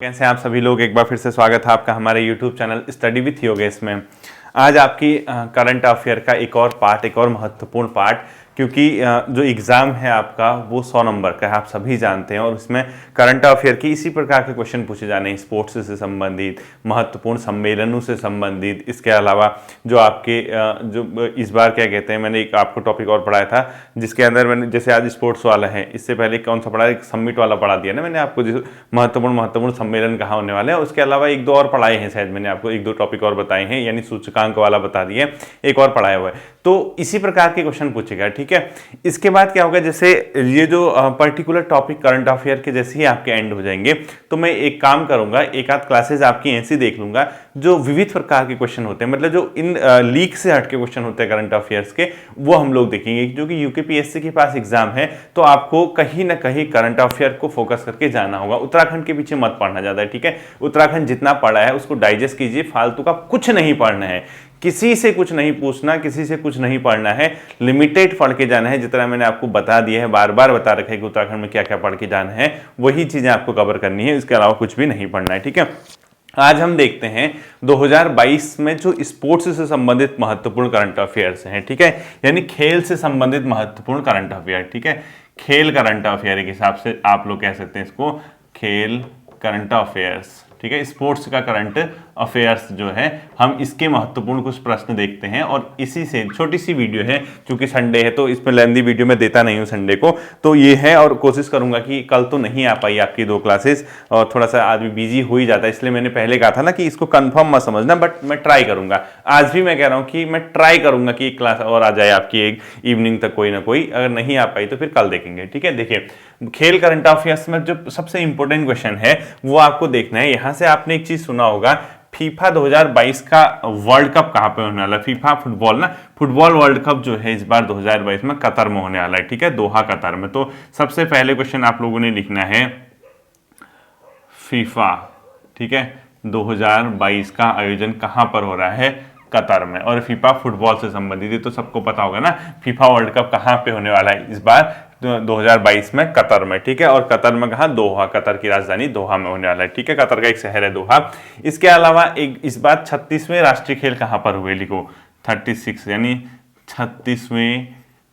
कैसे हैं आप सभी लोग। एक बार फिर से स्वागत है आपका हमारे YouTube channel study with Yogesh में। आज आपकी करंट अफेयर का एक और महत्वपूर्ण पार्ट, क्योंकि जो एग्ज़ाम है आपका वो 100 नंबर का है, आप सभी जानते हैं। और उसमें करंट अफेयर की इसी प्रकार के क्वेश्चन पूछे जाने हैं, स्पोर्ट्स से संबंधित, महत्वपूर्ण सम्मेलनों से संबंधित। इसके अलावा जो आपके जो इस बार क्या कहते हैं, मैंने एक आपको टॉपिक और पढ़ाया था जिसके अंदर मैंने, जैसे आज स्पोर्ट्स वाला है, इससे पहले कौन सा पढ़ा, एक समिट वाला पढ़ा दिया ना मैंने आपको, जिस महत्वपूर्ण सम्मेलन कहाँ होने वाले हैं। उसके अलावा एक दो और पढ़ाए हैं, शायद मैंने आपको एक दो टॉपिक और बताए हैं, यानी सूचकांक वाला बता दिए, एक और पढ़ाया हुआ है। तो इसी प्रकार के क्वेश्चन पूछेगा, ठीक है। इसके बाद क्या होगा, जैसे ये जो पर्टिकुलर टॉपिक करंट अफेयर के जैसे ही आपके एंड हो जाएंगे, तो मैं एक काम करूंगा, एक आध क्लासेस आपकी ऐसी देख लूंगा जो विविध प्रकार के क्वेश्चन होते हैं, मतलब जो इन लीक से हटके क्वेश्चन होते हैं करंट अफेयर्स के, वो हम लोग देखेंगे। जो कि यूकेपीएससी के पास एग्जाम है, तो आपको कहीं ना कहीं करंट अफेयर को फोकस करके जाना होगा। उत्तराखंड के पीछे मत पढ़ना ज्यादा, ठीक है। उत्तराखंड जितना पढ़ा है उसको डाइजेस्ट कीजिए, फालतू का कुछ नहीं पढ़ना है, किसी से कुछ नहीं पूछना, किसी से कुछ नहीं पढ़ना है, लिमिटेड पढ़ के जाना है। जितना मैंने आपको बता दिया है, बार बार बता रखा है कि उत्तराखंड में क्या क्या पढ़ के जाना है, वही चीजें आपको कवर करनी है, इसके अलावा कुछ भी नहीं पढ़ना है, ठीक है। आज हम देखते हैं 2022 में जो स्पोर्ट्स से संबंधित महत्वपूर्ण करंट अफेयर्स हैं, ठीक है, यानी खेल से संबंधित महत्वपूर्ण करंट अफेयर, ठीक है। खेल करंट अफेयर के हिसाब से आप लोग कह सकते हैं इसको, खेल करंट अफेयर्स, ठीक है। स्पोर्ट्स का करंट अफेयर्स जो है, हम इसके महत्वपूर्ण कुछ प्रश्न देखते हैं। और इसी से छोटी सी वीडियो है, क्योंकि संडे है तो इसमें लेंदी वीडियो में देता नहीं हूं संडे को, तो ये है। और कोशिश करूंगा कि कल तो नहीं आ पाई आपकी दो क्लासेस, और थोड़ा सा आदमी बिजी हो ही जाता है, इसलिए मैंने पहले कहा था ना कि इसको कंफर्म मत समझना, बट मैं ट्राई करूंगा। आज भी मैं कह रहा हूं कि मैं ट्राई करूंगा कि एक क्लास और आ जाए आपकी एक इवनिंग तक, कोई ना कोई। अगर नहीं आ पाई तो फिर कल देखेंगे, ठीक है। देखिए, खेल करंट अफेयर्स में जो सबसे इंपॉर्टेंट क्वेश्चन है वो आपको देखना है। यहां से आपने एक चीज सुना होगा, फीफा 2022 का वर्ल्ड कप कहां पे होने वाला है। फीफा फुटबॉल ना, फुटबॉल वर्ल्ड कप जो है इस बार 2022 में कतर में होने वाला है, ठीक है, दोहा कतर में। तो सबसे पहले क्वेश्चन आप लोगों ने लिखना है फीफा, ठीक है, 2022 का आयोजन कहां पर हो रहा है, कतर में। और फीफा फुटबॉल से संबंधित है, तो सबको पता होगा ना फीफा वर्ल्ड कप कहां पे होने वाला है इस बार 2022 में, कतर में, ठीक है। और कतर में कहा, दोहा, कतर की राजधानी दोहा में होने वाला है, ठीक है। कतर का एक शहर है दोहा। इसके अलावा एक इस बार 36वें राष्ट्रीय खेल कहां पर हुए, लिखो 36, यानी 36वें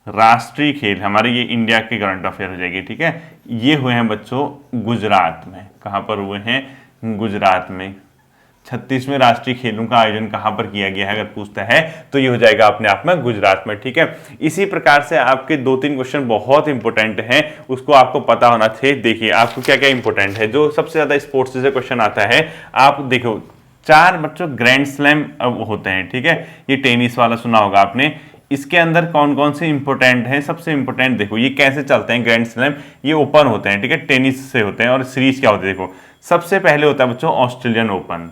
राष्ट्रीय खेल हमारे, ये इंडिया के करंट अफेयर हो जाएगी, ठीक है। ये हुए हैं बच्चों गुजरात में। कहां पर हुए हैं, गुजरात में। 36वें राष्ट्रीय खेलों का आयोजन कहां पर किया गया है अगर पूछता है, तो ये हो जाएगा अपने आप में गुजरात में, ठीक है। इसी प्रकार से आपके दो तीन क्वेश्चन बहुत इंपॉर्टेंट हैं, उसको आपको पता होना चाहिए। देखिए आपको क्या क्या इंपॉर्टेंट है, जो सबसे ज्यादा स्पोर्ट्स से क्वेश्चन आता है, आप देखो 4 बच्चों ग्रैंड स्लैम होते हैं, ठीक है। ये टेनिस वाला सुना होगा आपने। इसके अंदर कौन कौन से इंपॉर्टेंट हैं, सबसे इंपॉर्टेंट देखो ये कैसे चलते हैं ग्रैंड स्लैम, ये ओपन होते हैं, ठीक है, टेनिस से होते हैं। और सीरीज क्या होती है, देखो सबसे पहले होता है बच्चों ऑस्ट्रेलियन ओपन,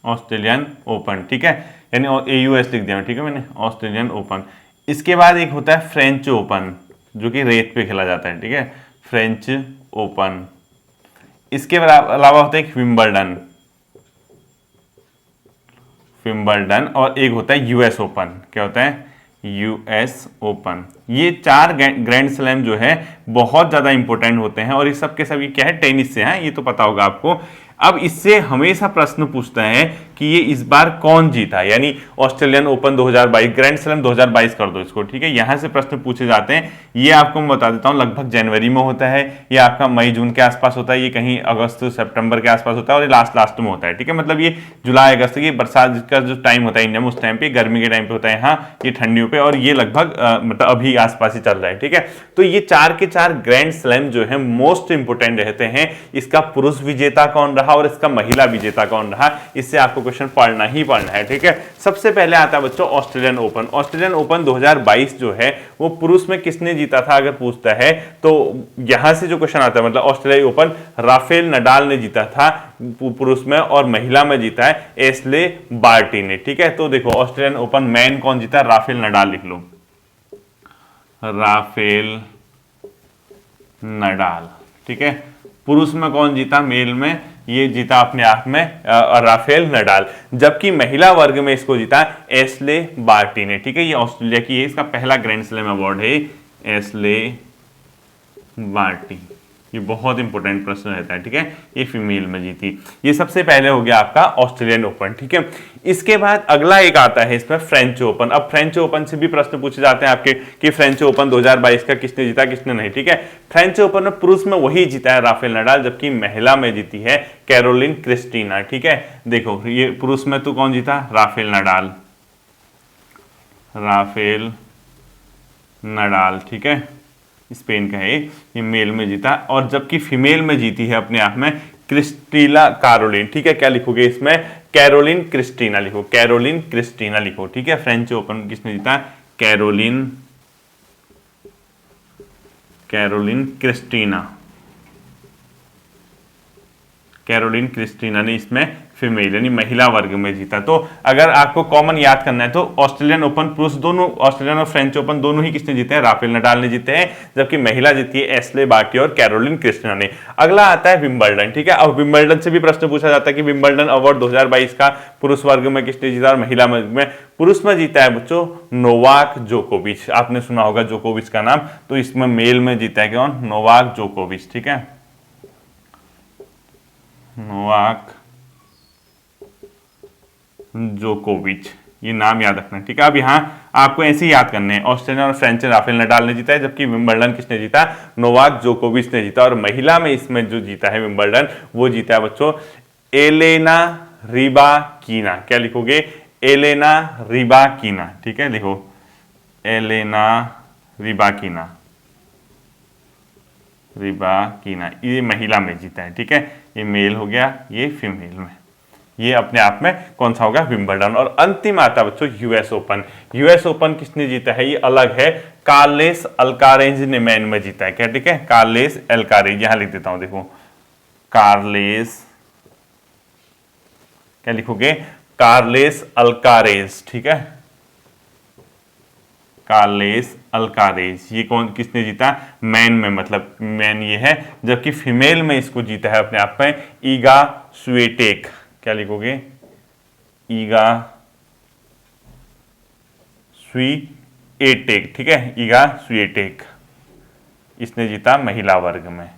ऑस्ट्रेलियन ओपन, ठीक है, यानी AUS लिख दिया, ठीक है मैंने, ऑस्ट्रेलियन ओपन। इसके बाद एक होता है फ्रेंच ओपन, जो कि रेत पे खेला जाता है, ठीक है, फ्रेंच ओपन। इसके अलावा होता है एक विंबलडन, विंबलडन। और एक होता है US ओपन, क्या होता है, US ओपन। ये 4 ग्रैंड स्लैम जो है बहुत ज्यादा इंपॉर्टेंट होते हैं, और ये सब के सब ये क्या है, टेनिस से है, ये तो पता होगा आपको। अब इससे हमेशा प्रश्न पूछता है कि ये इस बार कौन जीता, यानी ऑस्ट्रेलियन ओपन 2022, ग्रैंड स्लैम 2022 कर दो इसको, ठीक है। यहां से प्रश्न पूछे जाते हैं। ये आपको मैं बता देता हूं, लगभग जनवरी में होता है, ये आपका मई जून के आसपास होता है, ये कहीं अगस्त सितंबर के आसपास होता है, और ये लास्ट में होता है, ठीक है। मतलब ये जुलाई अगस्त, ये बरसात का जो टाइम होता है इंडिया में, उस टाइम पे, गर्मी के टाइम पे होता है यहाँ, ये ठंडियों पे, और ये लगभग मतलब अभी आसपास ही चल रहा है, ठीक है। तो ये 4 के 4 ग्रैंड स्लैम जो है मोस्ट इंपोर्टेंट रहते हैं। इसका पुरुष विजेता कौन रहा और इसका महिला विजेता कौन रहा, इससे आपको क्वेश्चन पढ़ना ही पढ़ना है, ठीक है। सबसे पहले आता है बच्चों ऑस्ट्रेलियन ओपन। ऑस्ट्रेलियन ओपन 2022 जो है वो पुरुष में किसने जीता था अगर पूछता है, तो यहां से जो क्वेश्चन आता है, मतलब ऑस्ट्रेलियन ओपन राफेल नडाल ने जीता था पुरुष में, और महिला में जीता है एशले बार्टी ने, ठीक है। तो देखो ऑस्ट्रेलियन ओपन मैन कौन जीता, राफेल नडाल लिख लो, राफेल नडाल, ठीक है। पुरुष में कौन जीता, मेल में ये जीता अपने आप में राफेल नडाल, जबकि महिला वर्ग में इसको जीता एशले बार्टी ने, ठीक है। ये ऑस्ट्रेलिया की है, इसका पहला ग्रैंड स्लैम अवार्ड है एशले बार्टी, ये बहुत इंपॉर्टेंट प्रश्न रहता है, ठीक है। ये फीमेल में जीती। ये सबसे पहले हो गया आपका ऑस्ट्रेलियन ओपन, ठीक है। इसके बाद अगला एक आता है इसमें फ्रेंच ओपन। अब फ्रेंच ओपन से भी प्रश्न पूछे जाते हैं आपके कि फ्रेंच ओपन 2022 का किसने जीता किसने नहीं, ठीक है। फ्रेंच ओपन में पुरुष में वही जीता है राफेल नडाल, जबकि महिला में जीती है कैरोलिन क्रिस्टीना, ठीक है। देखो ये पुरुष में तो कौन जीता, राफेल नडाल, राफेल नडाल, ठीक है, स्पेन का है ये मेल में जीता। और जबकि फीमेल में जीती है अपने आप में क्रिस्टीला कैरोलिन, ठीक है। क्या लिखोगे इसमें, कैरोलिन क्रिस्टीना लिखो, कैरोलिन क्रिस्टीना लिखो, ठीक है। फ्रेंच ओपन किसने जीता, Caroline, Caroline Christina, Caroline Christina ने इसमें फीमेल यानी महिला वर्ग में जीता। तो अगर आपको कॉमन याद करना है तो ऑस्ट्रेलियन ओपन पुरुष दोनों, ऑस्ट्रेलियन और फ्रेंच ओपन दोनों ही किसने जीते हैं, राफेल नडाल ने जीते हैं, जबकि महिला जीती है एस्ले बार्टी और कैरोलिन क्रिस्टीना ने। अगला आता है विंबलडन, ठीक है। अब विंबलडन से भी प्रश्न पूछा जाता है कि विंबलडन अवार्ड 2022 का पुरुष वर्ग में किसने जीता और महिला वर्ग में। पुरुष में जीता है बच्चों नोवाक जोकोविच, आपने सुना होगा जोकोविच का नाम। तो इसमें मेल में जीता है कौन, नोवाक जोकोविच, ठीक है, नोवाक जोकोविच, ये नाम याद रखना, ठीक है। अब यहाँ आपको ऐसे ही याद करने हैं, ऑस्ट्रेलियन और फ्रेंच राफेल नडाल ने जीता है, जबकि विंबलडन किसने जीता, नोवाक जोकोविच ने जीता। और महिला में इसमें जो जीता है विंबलडन वो जीता है बच्चों एलेना रिबाकीना। क्या लिखोगे, एलेना रिबाकीना, ठीक है, लिखो एलेना रिबाकीना, रिबाकीना, ये महिला में जीता है, ठीक है। ये मेल हो गया, ये फीमेल में। ये अपने आप में कौन सा होगा, विंबलडन। और अंतिम आता बच्चों यूएस ओपन। यूएस ओपन किसने जीता है, ये अलग है, कार्लेस अल्कारेज ने मैन में जीता है, क्या, ठीक है, कार्लेस अल्कारेज, यहां लिख देता हूं, देखो कार्लेस, क्या लिखोगे, कार्लेस अल्कारेज, ठीक है, कार्लेस अल्कारेज। ये कौन किसने जीता, मैन में, मतलब मैन ये है, जबकि फीमेल में इसको जीता है अपने आप में ईगा स्वीटेक। क्या लिखोगे, ईगा स्वीटेक, ठीक है, ईगा स्वीटेक, इसने जीता महिला वर्ग में,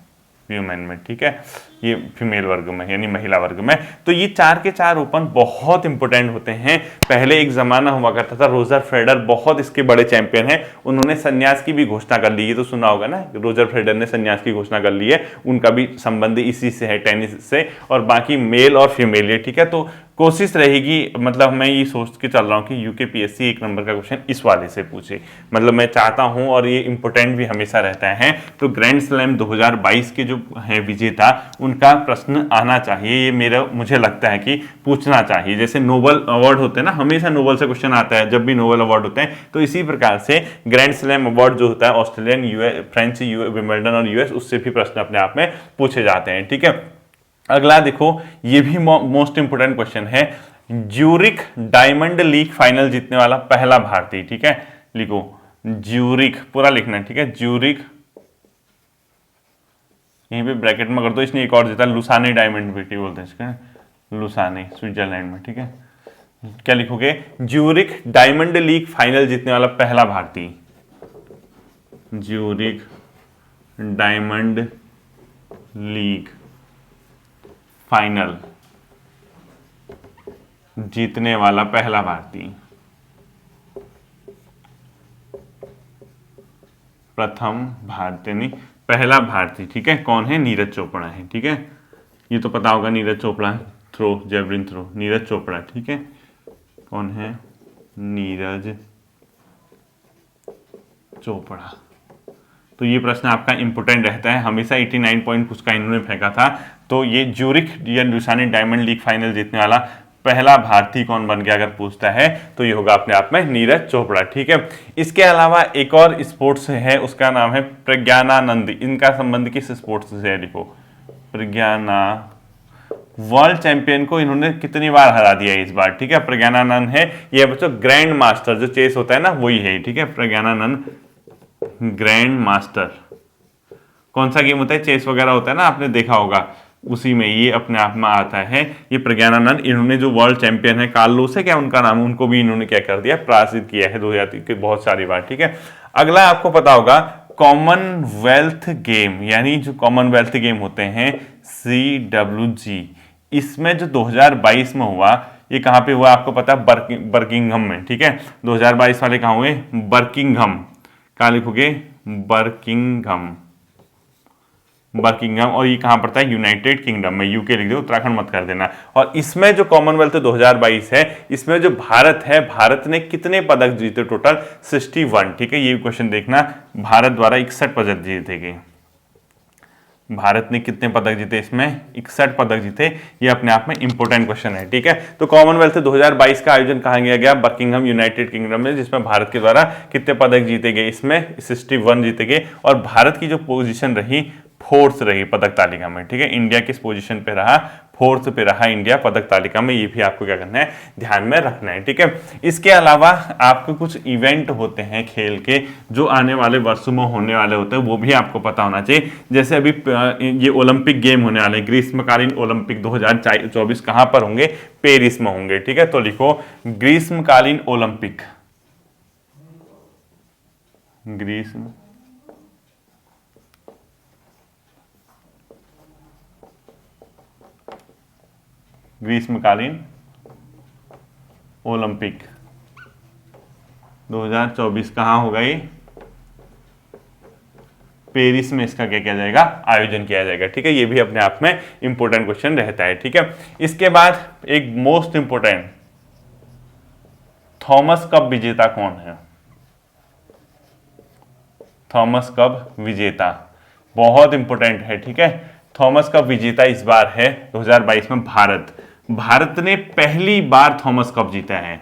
ह्यूमन में, ठीक है, ये फीमेल वर्ग में यानी महिला वर्ग में। तो ये 4 के 4 ओपन बहुत इंपॉर्टेंट होते हैं। पहले एक जमाना हुआ करता था, रोजर फेडरर बहुत इसके बड़े चैंपियन हैं, उन्होंने संन्यास की भी घोषणा कर ली है, तो सुना होगा ना, रोजर फेडरर ने संन्यास की घोषणा कर ली है, उनका भी संबंध इसी से है, टेनिस से। और बाकी मेल और फीमेल है, ठीक है। तो कोशिश रहेगी, मतलब मैं ये सोच के चल रहा हूँ कि यूकेपीएससी 1 नंबर का क्वेश्चन इस वाले से पूछे, मतलब मैं चाहता हूँ, और ये इंपॉर्टेंट भी हमेशा रहता है। तो ग्रैंड स्लैम 2022 के जो है विजेता, उनका प्रश्न आना चाहिए, ये मुझे लगता है कि पूछना चाहिए। जैसे नोबल अवार्ड होते हैं ना, हमेशा नोबल से क्वेश्चन आता है जब भी नोबल अवार्ड होते हैं, तो इसी प्रकार से ग्रैंड स्लैम अवार्ड जो होता है ऑस्ट्रेलियन, यूएस, फ्रेंच, विंबलडन और यूएस, उससे भी प्रश्न अपने आप में पूछे जाते हैं, ठीक है। अगला देखो, ये भी मोस्ट इंपोर्टेंट क्वेश्चन है, ज्यूरिख डायमंड लीग फाइनल जीतने वाला पहला भारतीय, ठीक है, लिखो ज्यूरिख, पूरा लिखना है, ठीक है, ज्यूरिख, यहीं पे ब्रैकेट में कर दो, इसने एक और जीता, लुसाने डायमंड बेटी बोलते हैं इसका, लुसाने, स्विट्जरलैंड में, ठीक है। क्या लिखोगे, ज्यूरिख डायमंड लीग फाइनल जीतने वाला पहला भारतीय, ज्यूरिख डायमंड लीग फाइनल जीतने वाला पहला भारतीय, प्रथम भारतीय नहीं, पहला भारतीय, ठीक है। कौन है, नीरज चोपड़ा है, ठीक है, ये तो पता होगा, Neeraj Chopra, throw, javelin throw, Neeraj Chopra, ठीक है। कौन है, नीरज चोपड़ा। तो ये प्रश्न आपका इंपोर्टेंट रहता है हमेशा, 89 पॉइंट कुछ का इन्होंने फेंका था। तो ये ज्यूरिख या लुसाने डायमंड लीग फाइनल जीतने वाला पहला भारतीय कौन बन गया अगर पूछता है, तो ये होगा अपने आप में नीरज चोपड़ा, ठीक है। इसके अलावा एक और स्पोर्ट्स है, उसका नाम है प्रज्ञानानंद। इनका संबंध किस स्पोर्ट्स से है, लिखो प्रज्ञाना, वर्ल्ड चैंपियन को इन्होंने कितनी बार हरा दिया इस बार, ठीक है। प्रज्ञानानंद है ये बच्चों ग्रैंड मास्टर, जो चेस होता है ना वही है, ठीक है, प्रज्ञानानंद ग्रैंड मास्टर। कौन सा गेम होता है, चेस वगैरह होता है ना, आपने देखा होगा, उसी में ये अपने आप में आता है। ये प्रज्ञानानंद, इन्होंने जो वर्ल्ड चैंपियन है, कार्लोस है क्या उनका नाम, उनको भी इन्होंने क्या कर दिया, पराजित किया है 2003 के बहुत सारी बार, ठीक है। अगला आपको पता होगा कॉमनवेल्थ गेम, यानी जो कॉमनवेल्थ गेम होते हैं CWG, इसमें जो 2022 में हुआ, ये कहाँ पे हुआ आपको पता है? बर्किंघम में। ठीक है, 2022 वाले कहाँ हुए? बर्किंघम। कहाँ लिखोगे? Buckingham, Buckingham. और ये कहाँ पड़ता है? यूनाइटेड किंगडम में। यूके लिख दो, उत्तराखंड मत कर देना। और इसमें जो कॉमनवेल्थ 2022 है, इसमें जो भारत है, भारत ने कितने पदक जीते? टोटल 61। ठीक है, ये क्वेश्चन देखना, भारत द्वारा 61 पदक जीते गए। भारत ने कितने पदक जीते? इसमें 61 पदक जीते। ये अपने आप में इंपॉर्टेंट क्वेश्चन है। ठीक है, तो कॉमनवेल्थ 2022 का आयोजन कहाँ किया गया? बर्किंघम, यूनाइटेड किंगडम में, जिसमें भारत के द्वारा कितने पदक जीते गए? इसमें 61 जीते गए। और भारत की जो पोजीशन रही, फोर्थ रही पदक तालिका में। ठीक है, इंडिया किस पोजीशन पे रहा? फोर्थ पे रहा इंडिया पदक तालिका में। ये भी आपको क्या करना है? ध्यान में रखना है। ठीक है, इसके अलावा आपको कुछ इवेंट होते हैं खेल के जो आने वाले वर्षों में होने वाले होते हैं, वो भी आपको पता होना चाहिए। जैसे अभी ये ओलंपिक गेम होने वाले, ग्रीष्मकालीन ओलंपिक 2024 कहाँ पर होंगे? पेरिस में होंगे। ठीक है, तो लिखो ग्रीष्मकालीन ओलंपिक, ग्रीष्मकालीन ओलंपिक 2024 कहाँ होगा? ये पेरिस में इसका क्या किया जाएगा? आयोजन किया जाएगा। ठीक है, ये भी अपने आप में इंपॉर्टेंट क्वेश्चन रहता है। ठीक है, इसके बाद एक मोस्ट इंपॉर्टेंट, थॉमस कप विजेता कौन है? थॉमस कप विजेता बहुत इंपॉर्टेंट है। ठीक है, थॉमस कप विजेता इस बार है 2022 में भारत। भारत ने पहली बार थॉमस कप जीता है,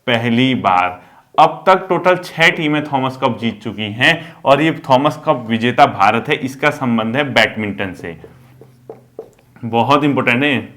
पहली बार। अब तक टोटल 6 टीमें थॉमस कप जीत चुकी हैं और ये थॉमस कप विजेता भारत है। इसका संबंध है बैडमिंटन से, बहुत इंपॉर्टेंट है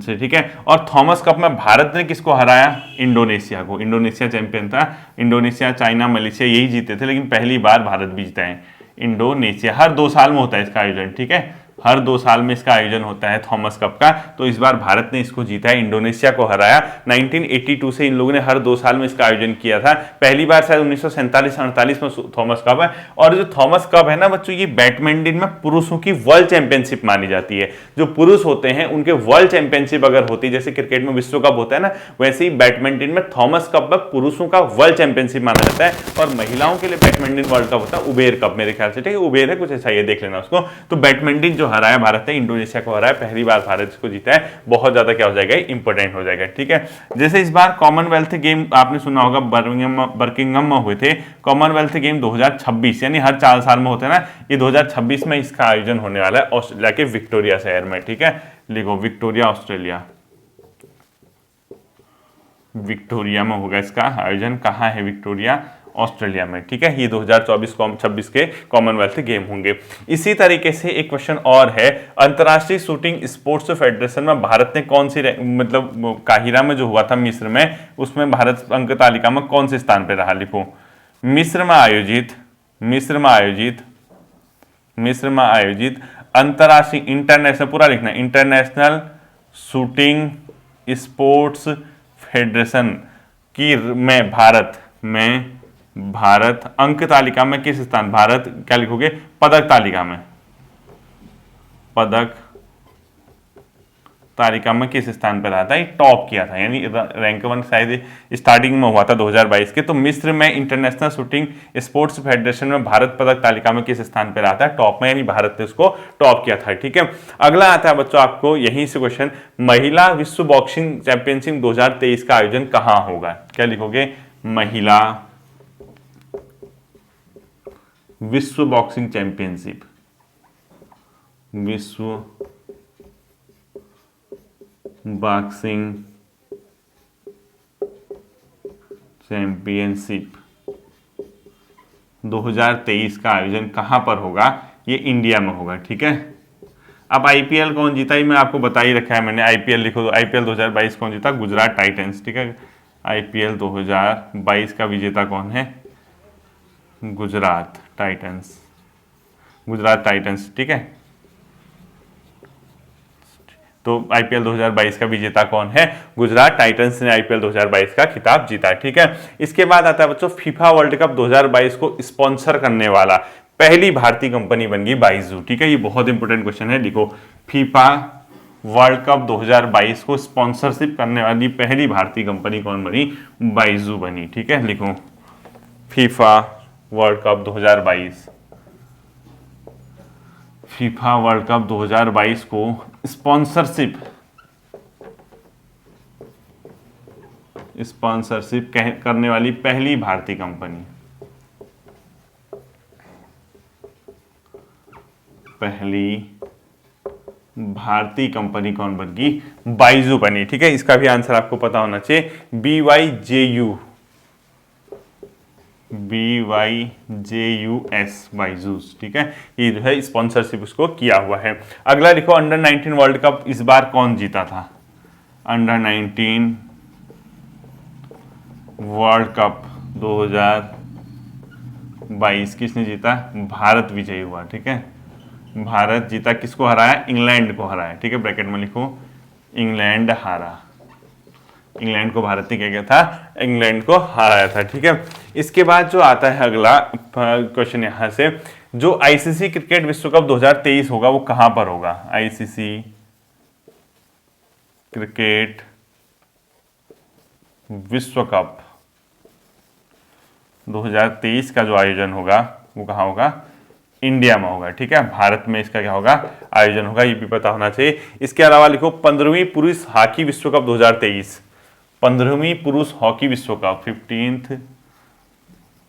से। ठीक है, और थॉमस कप में भारत ने किसको हराया? इंडोनेशिया को। इंडोनेशिया चैंपियन था। इंडोनेशिया, चाइना, मलेशिया यही जीते थे, लेकिन पहली बार भारत भी जीता है। इंडोनेशिया हर 2 साल में होता है इसका आयोजन। ठीक है, हर 2 साल में इसका आयोजन होता है थॉमस कप का। तो इस बार भारत ने इसको जीता है, इंडोनेशिया को हराया। 1982 से इन लोगों ने हर 2 साल में इसका आयोजन किया था। पहली बार शायद 1947-48 में थॉमस कप है। और जो थॉमस कप है ना बच्चों, ये बैडमिंटन में पुरुषों की वर्ल्ड चैंपियनशिप मानी जाती है। जो पुरुष होते हैं उनके वर्ल्ड चैंपियनशिप अगर होती है, जैसे क्रिकेट में विश्व कप होता है ना, वैसे ही बैडमिंटन में थॉमस कप में पुरुषों का वर्ल्ड चैंपियनशिप माना जाता है। और महिलाओं के लिए बैडमिंटन वर्ल्ड कप होता है उबेर कप, मेरे ख्याल से। ठीक है, उबेर है कुछ ऐसा, ये देख लेना उसको। तो बैडमिंटन जो हराया भारत ने, इंडोनेशिया को हराया, पहली बार भारत इसको जीता है। बहुत ज्यादा क्या हो जाएगा? इंपॉर्टेंट हो जाएगा। ठीक है, जैसे इस बार कॉमनवेल्थ गेम आपने सुना होगा बर्किंघम में हुए थे। कॉमनवेल्थ गेम 2026, यानी हर 4 साल में होते हैं ना, ये 2026 में इसका आयोजन होने वाला है ऑस्ट्रेलिया के विक्टोरिया शहर में। ठीक है, लिखो विक्टोरिया, ऑस्ट्रेलिया। विक्टोरिया में होगा इसका आयोजन। कहाँ है विक्टोरिया? ऑस्ट्रेलिया में। ठीक है, ये 2024-26 के कॉमनवेल्थ गेम होंगे। इसी तरीके से एक क्वेश्चन और है, अंतर्राष्ट्रीय शूटिंग स्पोर्ट्स फेडरेशन में भारत ने कौन सी, मतलब काहिरा में जो हुआ था मिस्र में, उसमें भारत अंक तालिका में कौन से स्थान पर रहा? लिखो मिस्र में आयोजित अंतर्राष्ट्रीय, इंटरनेशनल पूरा लिखना, इंटरनेशनल शूटिंग स्पोर्ट्स फेडरेशन की में भारत अंक तालिका में किस स्थान? भारत क्या लिखोगे? पदक तालिका में, पदक तालिका में किस स्थान पर रहा था? टॉप किया था, यानी रैंक 1 शायद स्टार्टिंग में हुआ था 2022 के। तो मिस्र में इंटरनेशनल शूटिंग स्पोर्ट्स फेडरेशन में भारत पदक तालिका में किस स्थान पर रहा था? टॉप में, यानी भारत ने उसको टॉप किया था। ठीक है, अगला आता है बच्चों आपको यहीं से क्वेश्चन, महिला विश्व बॉक्सिंग चैंपियनशिप 2023 का आयोजन कहाँ होगा? क्या लिखोगे? महिला विश्व बॉक्सिंग चैंपियनशिप, विश्व बॉक्सिंग चैंपियनशिप 2023 का आयोजन कहां पर होगा? ये इंडिया में होगा। ठीक है, अब आईपीएल कौन जीता ही मैं आपको बता ही रखा है मैंने। आईपीएल लिखो, तो आईपीएल 2022 कौन जीता? गुजरात टाइटंस। ठीक है, आईपीएल 2022 का विजेता कौन है? गुजरात टाइटंस। ठीक है, तो आईपीएल 2022 का विजेता कौन है? गुजरात टाइटंस ने आईपीएल 2022 का खिताब जीता। ठीक है, इसके बाद आता है बच्चों फीफा वर्ल्ड कप 2022 को स्पॉन्सर करने वाला पहली भारतीय कंपनी बन गई बाइजू। ठीक है, ये बहुत इंपॉर्टेंट क्वेश्चन है, लिखो फीफा वर्ल्ड कप 2022 को स्पॉन्सरशिप करने वाली पहली भारतीय कंपनी कौन बनी? बाइजू बनी। ठीक है, लिखो FIFA world cup 2022, FIFA world cup 2022 को स्पॉन्सरशिप करने वाली पहली भारतीय कंपनी, पहली भारतीय कंपनी कौन बनी? बाइजू बनी। ठीक है, इसका भी आंसर आपको पता होना चाहिए, BYJU, BYJUS, बाइजूस। ठीक है, ये जो है स्पॉन्सरशिप उसको किया हुआ है। अगला लिखो अंडर 19 वर्ल्ड कप इस बार कौन जीता था? अंडर 19 वर्ल्ड कप 2022 किसने जीता? भारत विजयी हुआ। ठीक है, भारत जीता, किसको हराया? इंग्लैंड को हराया। ठीक है, ब्रैकेट में लिखो इंग्लैंड हारा, इंग्लैंड को भारत ने क्या किया था? इंग्लैंड को हराया था। ठीक है, इसके बाद जो आता है अगला क्वेश्चन यहां से, जो आईसीसी क्रिकेट विश्व कप 2023 होगा वो कहां पर होगा? आईसीसी क्रिकेट विश्व कप 2023 का जो आयोजन होगा वो कहां होगा? इंडिया में होगा। ठीक है, भारत में इसका क्या होगा? आयोजन होगा, ये भी पता होना चाहिए। इसके अलावा लिखो 15वीं पुरुष हॉकी विश्व कप 2023, 15वीं पुरुष हॉकी विश्व कप, 15th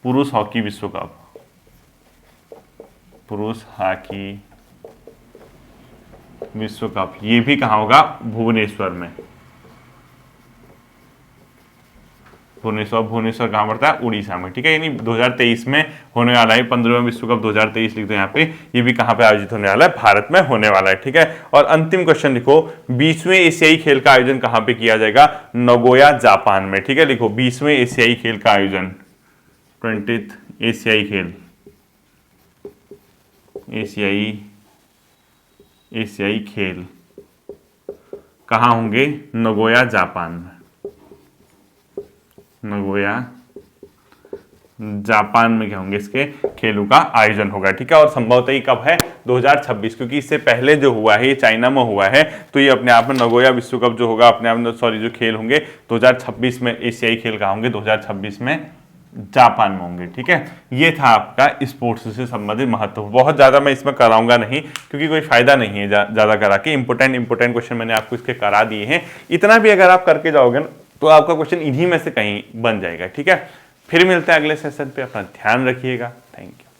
पुरुष हॉकी विश्व कप, पुरुष हॉकी विश्व कप, ये भी कहां होगा? भुवनेश्वर में। भुवनेश्वर कहां पड़ता है? उड़ीसा में। ठीक है, यानी 2023 में होने वाला है 15वां विश्व कप 2023, लिख दो यहाँ पे। ये भी कहां पे आयोजित होने वाला है? भारत में होने वाला है। ठीक है, और अंतिम क्वेश्चन लिखो 20वें एशियाई खेल का आयोजन कहां पे किया जाएगा? नगोया, जापान में। ठीक है, लिखो 20वें एशियाई खेल का आयोजन, 20th एशियाई खेल, एशियाई खेल कहां होंगे? नगोया, जापान में। नगोया, जापान में क्या होंगे? इसके खेलों का आयोजन होगा। ठीक है, और संभवतः कब है? 2026, क्योंकि इससे पहले जो हुआ है ये चाइना में हुआ है, तो ये अपने आप में नगोया विश्व कप जो होगा अपने आप में, सॉरी जो खेल होंगे 2026 में, एशियाई खेल कहाँ होंगे? 2026 में जापान में होंगे। ठीक है, ये था आपका स्पोर्ट्स से संबंधित महत्व। बहुत ज्यादा मैं इसमें कराऊंगा नहीं, क्योंकि कोई फायदा नहीं है ज्यादा करा के। इंपोर्टेंट क्वेश्चन मैंने आपको इसके करा दिए हैं। इतना भी अगर आप करके जाओगे ना तो आपका क्वेश्चन इन्हीं में से कहीं बन जाएगा। ठीक है, फिर मिलते हैं अगले सेशन पे, अपना ध्यान रखिएगा। Thank you.